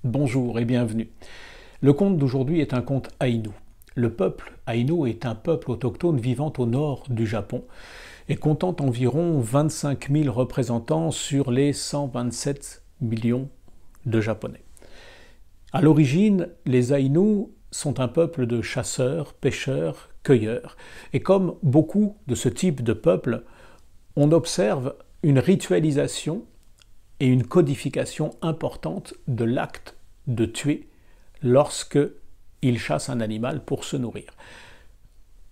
Bonjour et bienvenue. Le conte d'aujourd'hui est un conte Aïnou. Le peuple Aïnou est un peuple autochtone vivant au nord du Japon et comptant environ 25 000 représentants sur les 127 millions de Japonais. À l'origine, les Aïnous sont un peuple de chasseurs, pêcheurs, cueilleurs. Et comme beaucoup de ce type de peuple, on observe une ritualisation et une codification importante de l'acte de tuer lorsque il chasse un animal pour se nourrir.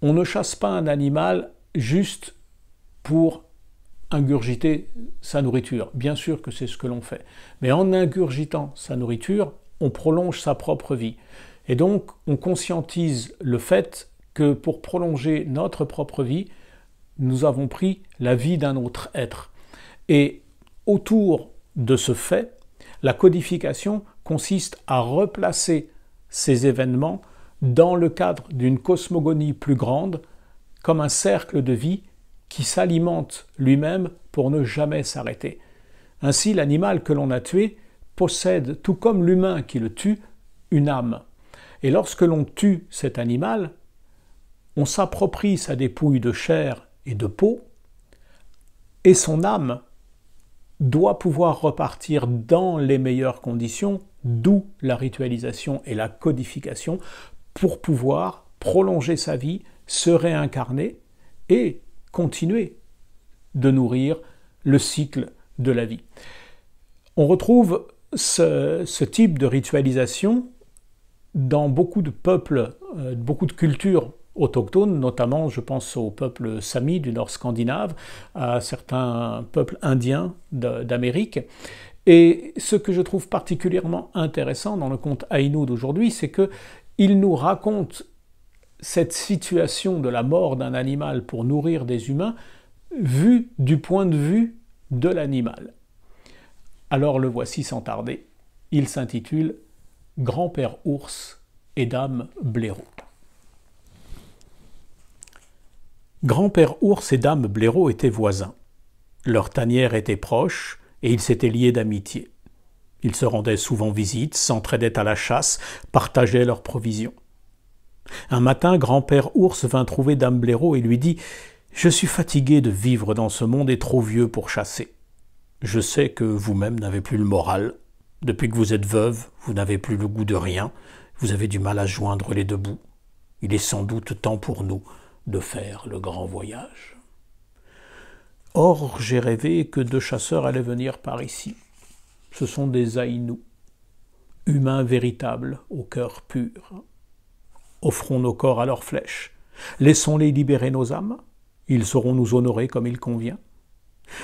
On ne chasse pas un animal juste pour ingurgiter sa nourriture. Bien sûr que c'est ce que l'on fait. Mais en ingurgitant sa nourriture, on prolonge sa propre vie. Et donc, on conscientise le fait que pour prolonger notre propre vie, nous avons pris la vie d'un autre être. Et autour de ce fait, la codification consiste à replacer ces événements dans le cadre d'une cosmogonie plus grande, comme un cercle de vie qui s'alimente lui-même pour ne jamais s'arrêter. Ainsi, l'animal que l'on a tué possède, tout comme l'humain qui le tue, une âme. Et lorsque l'on tue cet animal, on s'approprie sa dépouille de chair et de peau, et son âme doit pouvoir repartir dans les meilleures conditions, d'où la ritualisation et la codification, pour pouvoir prolonger sa vie, se réincarner et continuer de nourrir le cycle de la vie. On retrouve ce type de ritualisation dans beaucoup de peuples, beaucoup de cultures autochtones, notamment je pense au peuple Sami du nord scandinave, à certains peuples indiens d'Amérique. Et ce que je trouve particulièrement intéressant dans le conte Aïnou d'aujourd'hui, c'est qu'il nous raconte cette situation de la mort d'un animal pour nourrir des humains, vue du point de vue de l'animal. Alors le voici sans tarder. Il s'intitule « Grand-père ours et dame blaireau ». Grand-père ours et dame blaireau étaient voisins. Leur tanière était proche et ils s'étaient liés d'amitié. Ils se rendaient souvent visite, s'entraidaient à la chasse, partageaient leurs provisions. Un matin, grand-père ours vint trouver dame blaireau et lui dit « Je suis fatigué de vivre dans ce monde et trop vieux pour chasser. Je sais que vous-même n'avez plus le moral. Depuis que vous êtes veuve, vous n'avez plus le goût de rien. Vous avez du mal à joindre les deux bouts. Il est sans doute temps pour nous de faire le grand voyage. Or, j'ai rêvé que deux chasseurs allaient venir par ici. Ce sont des Aïnous, humains véritables, au cœur pur. Offrons nos corps à leurs flèches. Laissons-les libérer nos âmes. Ils sauront nous honorer comme il convient.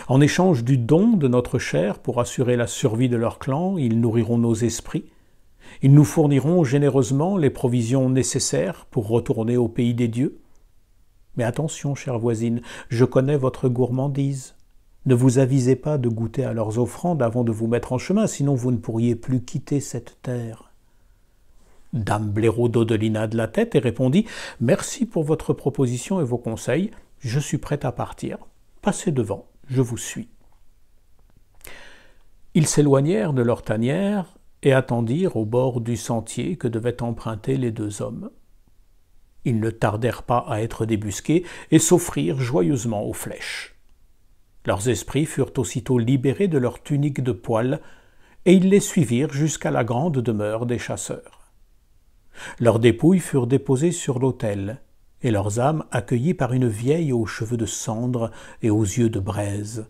En échange du don de notre chair pour assurer la survie de leur clan, ils nourriront nos esprits. Ils nous fourniront généreusement les provisions nécessaires pour retourner au pays des dieux. Mais attention, chère voisine, je connais votre gourmandise. Ne vous avisez pas de goûter à leurs offrandes avant de vous mettre en chemin, sinon vous ne pourriez plus quitter cette terre. Dame blaireau dodelina de la tête et répondit « Merci pour votre proposition et vos conseils, je suis prête à partir. Passez devant, je vous suis. » Ils s'éloignèrent de leur tanière et attendirent au bord du sentier que devaient emprunter les deux hommes. Ils ne tardèrent pas à être débusqués et s'offrirent joyeusement aux flèches. Leurs esprits furent aussitôt libérés de leurs tuniques de poil et ils les suivirent jusqu'à la grande demeure des chasseurs. Leurs dépouilles furent déposées sur l'autel et leurs âmes accueillies par une vieille aux cheveux de cendre et aux yeux de braise.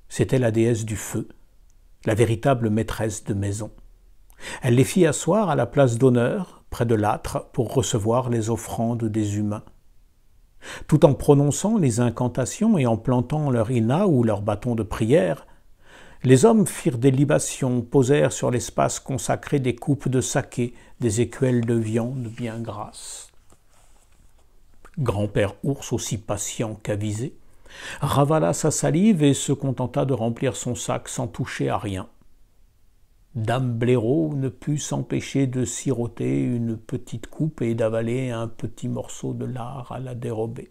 C'était la déesse du feu, la véritable maîtresse de maison. Elle les fit asseoir à la place d'honneur, près de l'âtre, pour recevoir les offrandes des humains. Tout en prononçant les incantations et en plantant leur ina ou leur bâton de prière, les hommes firent des libations, posèrent sur l'espace consacré des coupes de saké, des écuelles de viande bien grasses. Grand-père ours, aussi patient qu'avisé, ravala sa salive et se contenta de remplir son sac sans toucher à rien. Dame blaireau ne put s'empêcher de siroter une petite coupe et d'avaler un petit morceau de lard à la dérobée.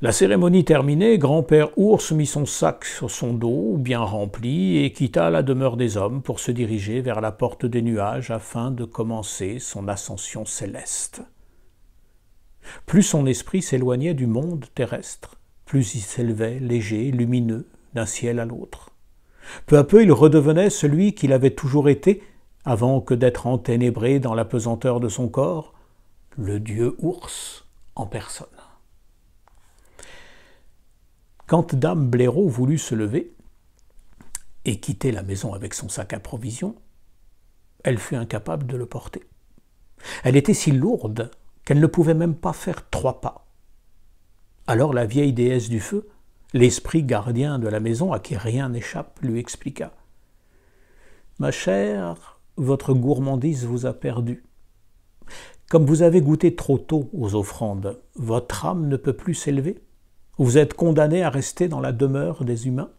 La cérémonie terminée, grand-père Ours mit son sac sur son dos, bien rempli, et quitta la demeure des hommes pour se diriger vers la porte des nuages afin de commencer son ascension céleste. Plus son esprit s'éloignait du monde terrestre, plus il s'élevait, léger, lumineux, d'un ciel à l'autre. Peu à peu, il redevenait celui qu'il avait toujours été, avant que d'être enténébré dans la pesanteur de son corps, le dieu ours en personne. Quand dame Blaireau voulut se lever et quitter la maison avec son sac à provisions, elle fut incapable de le porter. Elle était si lourde qu'elle ne pouvait même pas faire 3 pas. Alors la vieille déesse du feu, l'esprit gardien de la maison à qui rien n'échappe, lui expliqua. « Ma chère, votre gourmandise vous a perdu. Comme vous avez goûté trop tôt aux offrandes, votre âme ne peut plus s'élever. Vous êtes condamnée à rester dans la demeure des humains.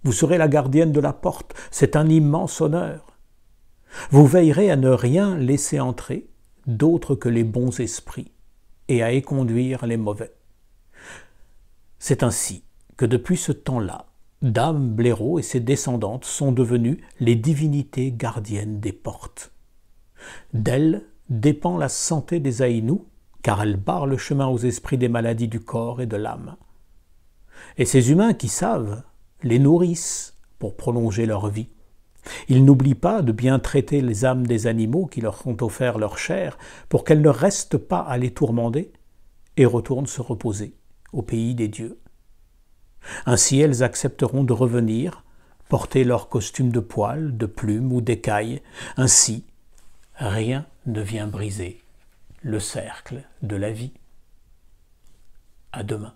Vous serez la gardienne de la porte, c'est un immense honneur. Vous veillerez à ne rien laisser entrer, d'autre que les bons esprits, et à éconduire les mauvais. C'est ainsi que depuis ce temps-là, dame Blaireau et ses descendantes sont devenues les divinités gardiennes des portes. D'elles dépend la santé des Aïnous, car elle barre le chemin aux esprits des maladies du corps et de l'âme. Et ces humains qui savent les nourrissent pour prolonger leur vie. Ils n'oublient pas de bien traiter les âmes des animaux qui leur ont offert leur chair pour qu'elles ne restent pas à les tourmenter et retournent se reposer au pays des dieux. Ainsi elles accepteront de revenir, porter leur costume de poils, de plumes ou d'écailles. Ainsi, rien ne vient briser le cercle de la vie. À demain.